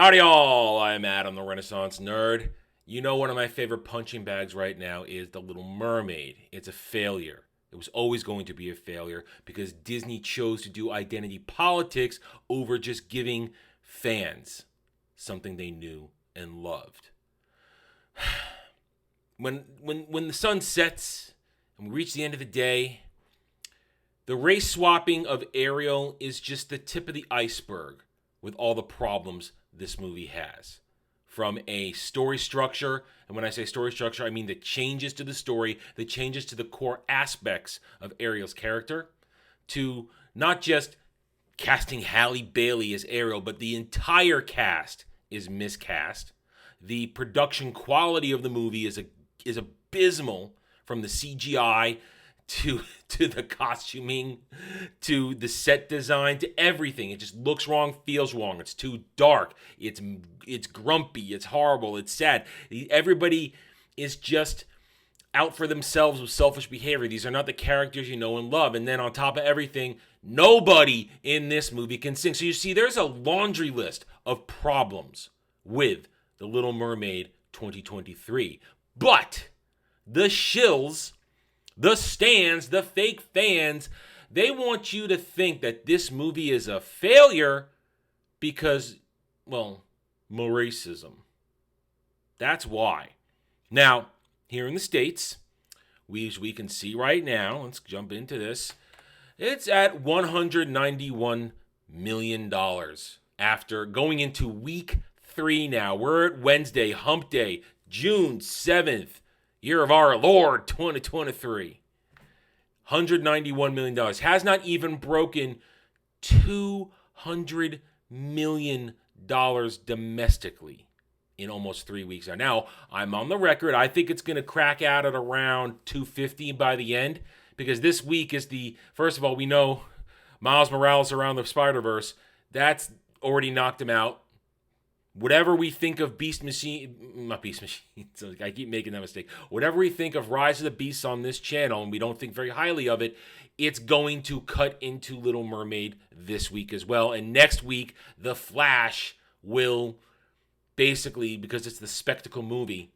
Howdy all, I'm Adam the Renaissance Nerd. You know one of my favorite punching bags right now is The Little Mermaid. It's a failure. It was always going to be a failure because Disney chose to do identity politics over just giving fans something they knew and loved. When the sun sets and we reach the end of the day, the race swapping of Ariel is just the tip of the iceberg with all the problems this movie has. From a story structure, and when I say story structure, I mean the changes to the story, the changes to the core aspects of Ariel's character, to not just casting Halle Bailey as Ariel, but the entire cast is miscast. The production quality of the movie is abysmal, from the CGI to the costuming, to the set design, to everything. It just looks wrong, feels wrong. It's too dark. It's grumpy. It's horrible. It's sad. Everybody is just out for themselves with selfish behavior. These are not the characters you know and love. And then on top of everything, nobody in this movie can sing. So you see, there's a laundry list of problems with The Little Mermaid 2023. But the shills, the stans, the fake fans, they want you to think that this movie is a failure because, well, racism. That's why. Now, here in the States, we can see right now, let's jump into this, it's at $191 million after going into week 3 now. We're at Wednesday, hump day, June 7th. Year of our Lord, 2023. $191 million. Has not even broken $200 million domestically in almost 3 weeks. Now, I'm on the record. I think it's going to crack out at around 250 by the end, because this week is first of all, we know Miles Morales around the Spider-Verse. That's already knocked him out. Whatever we think of not Beast Machine, I keep making that mistake. Whatever we think of Rise of the Beasts on this channel, and we don't think very highly of it, it's going to cut into Little Mermaid this week as well. And next week, The Flash will basically, because it's the spectacle movie,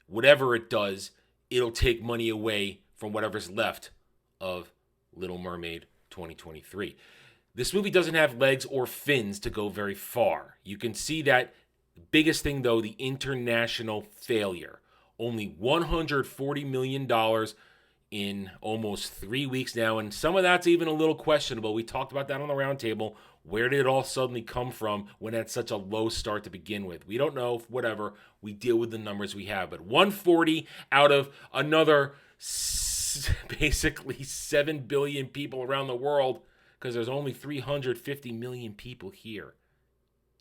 whatever it does, it'll take money away from whatever's left of Little Mermaid 2023. This movie doesn't have legs or fins to go very far. You can see that. The biggest thing, though, the international failure. Only $140 million in almost 3 weeks now, and some of that's even a little questionable. We talked about that on the roundtable. Where did it all suddenly come from when it had such a low start to begin with? We don't know. Whatever. We deal with the numbers we have. But 140 out of another basically 7 billion people around the world, because there's only 350 million people here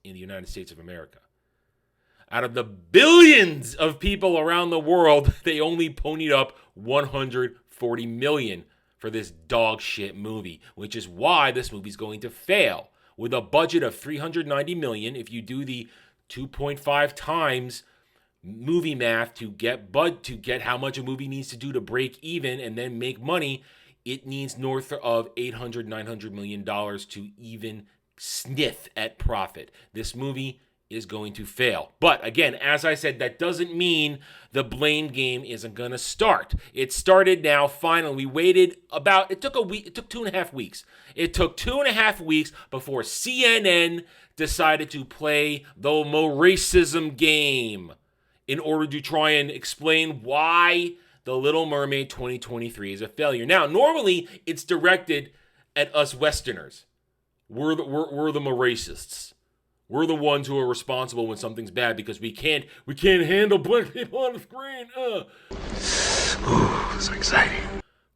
in the United States of America. Out of the billions of people around the world, they only ponied up 140 million for this dog shit movie, which is why this movie's going to fail. With a budget of 390 million, if you do the 2.5 times movie math to get how much a movie needs to do to break even and then make money, it needs north of $800, $900 million to even sniff at profit. This movie is going to fail. But again, as I said, that doesn't mean the blame game isn't going to start. It started now, finally. We waited it took a week, it took 2.5 weeks. It took 2.5 weeks before CNN decided to play the racism game in order to try and explain why The Little Mermaid 2023 is a failure. Now, normally it's directed at us Westerners. We're the racists. We're the ones who are responsible when something's bad because we can't handle black people on the screen. Ooh, so exciting.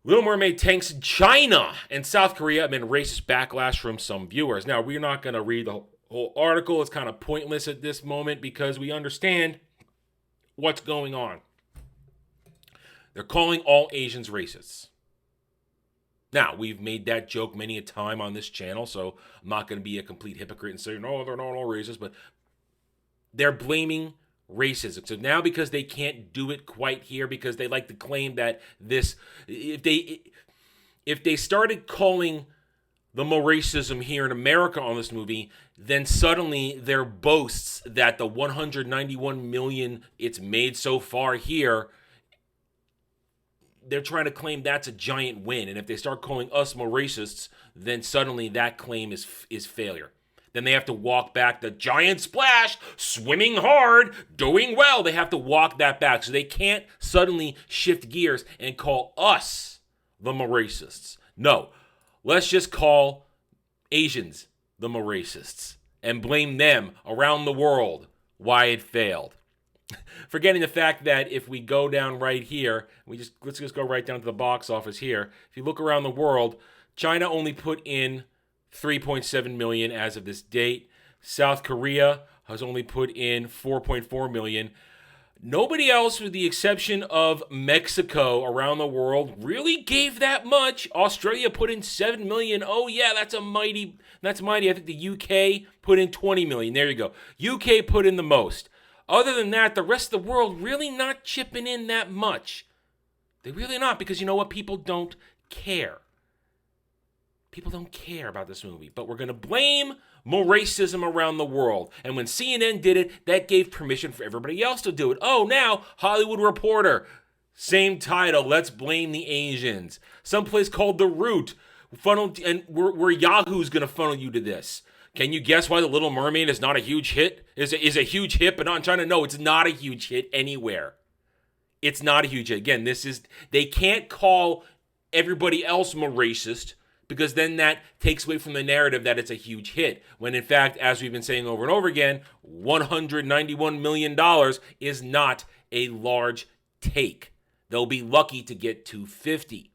Little Mermaid tanks China and South Korea amid racist backlash from some viewers. Now, we're not going to read the whole article. It's kind of pointless at this moment because we understand what's going on. They're calling all Asians racists. Now, we've made that joke many a time on this channel, so I'm not going to be a complete hypocrite and say, no, they're not all racist, but they're blaming racism. So now, because they can't do it quite here, because they like to claim that if they started calling the more racism here in America on this movie, then suddenly there boasts that the 191 million it's made so far here, they're trying to claim that's a giant win. And if they start calling us more racists, then suddenly that claim is failure. Then they have to walk back the giant splash, swimming hard, doing well. They have to walk that back. So they can't suddenly shift gears and call us the more racists. No, let's just call Asians the more racists and blame them around the world why it failed. Forgetting the fact that if we go down right here, let's just go right down to the box office here. If you look around the world, China only put in 3.7 million as of this date. South Korea has only put in 4.4 million. Nobody else, with the exception of Mexico around the world, really gave that much. Australia put in 7 million. Oh yeah, that's mighty. I think the UK put in 20 million. There you go. UK put in the most. Other than that, the rest of the world really not chipping in that much. They really not, because you know what? People don't care. People don't care about this movie. But we're going to blame more racism around the world. And when CNN did it, that gave permission for everybody else to do it. Oh, now Hollywood Reporter. Same title. Let's blame the Asians. Someplace called The Root. And we're Yahoo's going to funnel you to this. Can you guess why The Little Mermaid is not a huge hit? Is a huge hit, but not in China? No, it's not a huge hit anywhere. It's not a huge hit. Again, they can't call everybody else more racist, because then that takes away from the narrative that it's a huge hit. When in fact, as we've been saying over and over again, $191 million is not a large take. They'll be lucky to get 250.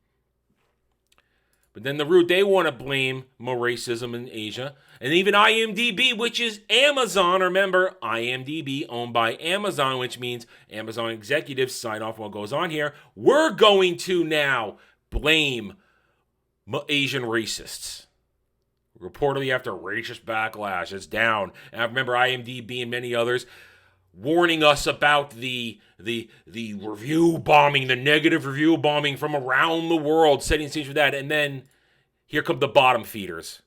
But then The Root, they want to blame more racism in Asia. And even IMDb, which is Amazon. Remember, IMDb owned by Amazon, which means Amazon executives sign off what goes on here. We're going to now blame Asian racists. Reportedly after racist backlash, it's down. And I remember IMDb and many others warning us about the review bombing, the negative review bombing from around the world, setting stage for that. And then here come the bottom feeders.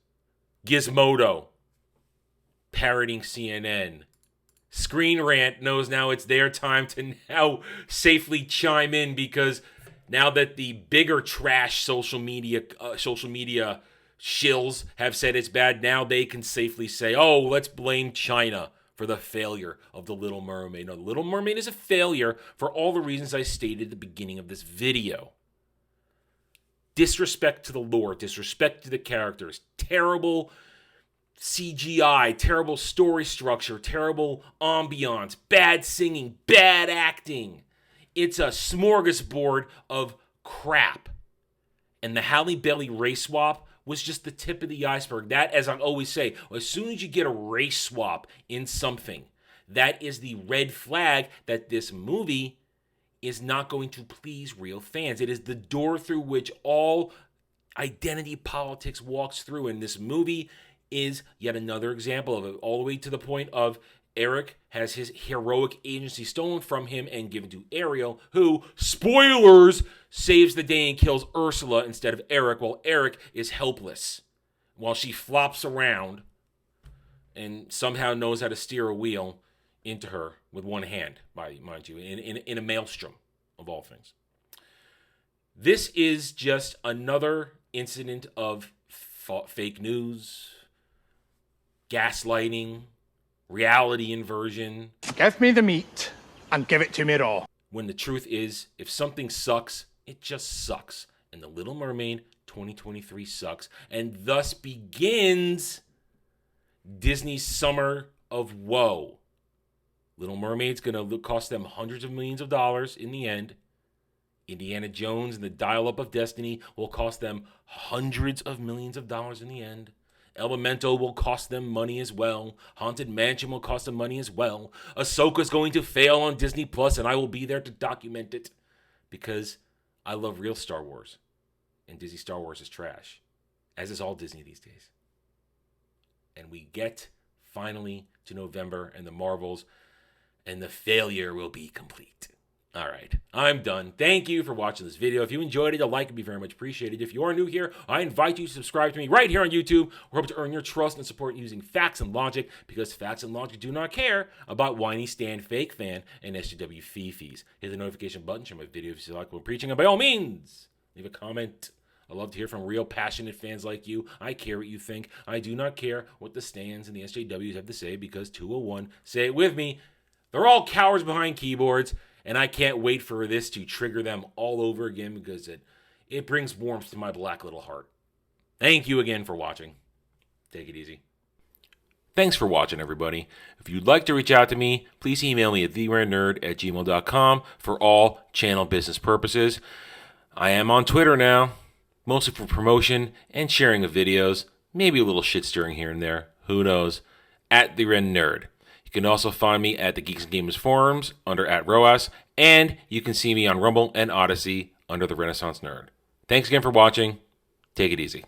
Gizmodo, parroting CNN. Screen Rant knows now it's their time to now safely chime in, because now that the bigger trash social media shills have said it's bad, now they can safely say, oh, let's blame China for the failure of The Little Mermaid. No, The Little Mermaid is a failure for all the reasons I stated at the beginning of this video. Disrespect to the lore, disrespect to the characters, terrible CGI, terrible story structure, terrible ambiance, bad singing, bad acting. It's a smorgasbord of crap. And the Halle Bailey race swap was just the tip of the iceberg. That, as I always say, as soon as you get a race swap in something, that is the red flag that this movie is not going to please real fans. It is the door through which all identity politics walks through. And this movie is yet another example of it, all the way to the point of Eric has his heroic agency stolen from him and given to Ariel, who, spoilers, saves the day and kills Ursula instead of Eric, while Eric is helpless, while she flops around and somehow knows how to steer a wheel into her with one hand, mind you, in a maelstrom of all things. This is just another incident of fake news, gaslighting, reality inversion. Give me the meat and give it to me raw. When the truth is, if something sucks, it just sucks. And The Little Mermaid 2023 sucks. And thus begins Disney's summer of woe. Little Mermaid's going to cost them hundreds of millions of dollars in the end. Indiana Jones and the Dial-Up of Destiny will cost them hundreds of millions of dollars in the end. Elemental will cost them money as well. Haunted Mansion will cost them money as well. Ahsoka's going to fail on Disney Plus, and I will be there to document it, because I love real Star Wars, and Disney Star Wars is trash, as is all Disney these days. And we get finally to November and the Marvels, and the failure will be complete. All right, I'm done. Thank you for watching this video. If you enjoyed it, a like would be very much appreciated. If you are new here, I invite you to subscribe to me right here on YouTube. We're hoping to earn your trust and support using facts and logic, because facts and logic do not care about whiny Stan fake fan and SJW fifis. Hit the notification button, share my video if you like what I'm preaching, and by all means, leave a comment. I love to hear from real passionate fans like you. I care what you think. I do not care what the Stans and the SJWs have to say, because 201, say it with me, they're all cowards behind keyboards. And I can't wait for this to trigger them all over again, because it brings warmth to my black little heart. Thank you again for watching. Take it easy. Thanks for watching, everybody. If you'd like to reach out to me, please email me at theranernerd@gmail.com for all channel business purposes. I am on Twitter now, mostly for promotion and sharing of videos. Maybe a little shit stirring here and there. Who knows? @theranernerd. You can also find me at the Geeks and Gamers forums under @ROAS, and you can see me on Rumble and Odyssey under the Renaissance Nerd. Thanks again for watching. Take it easy.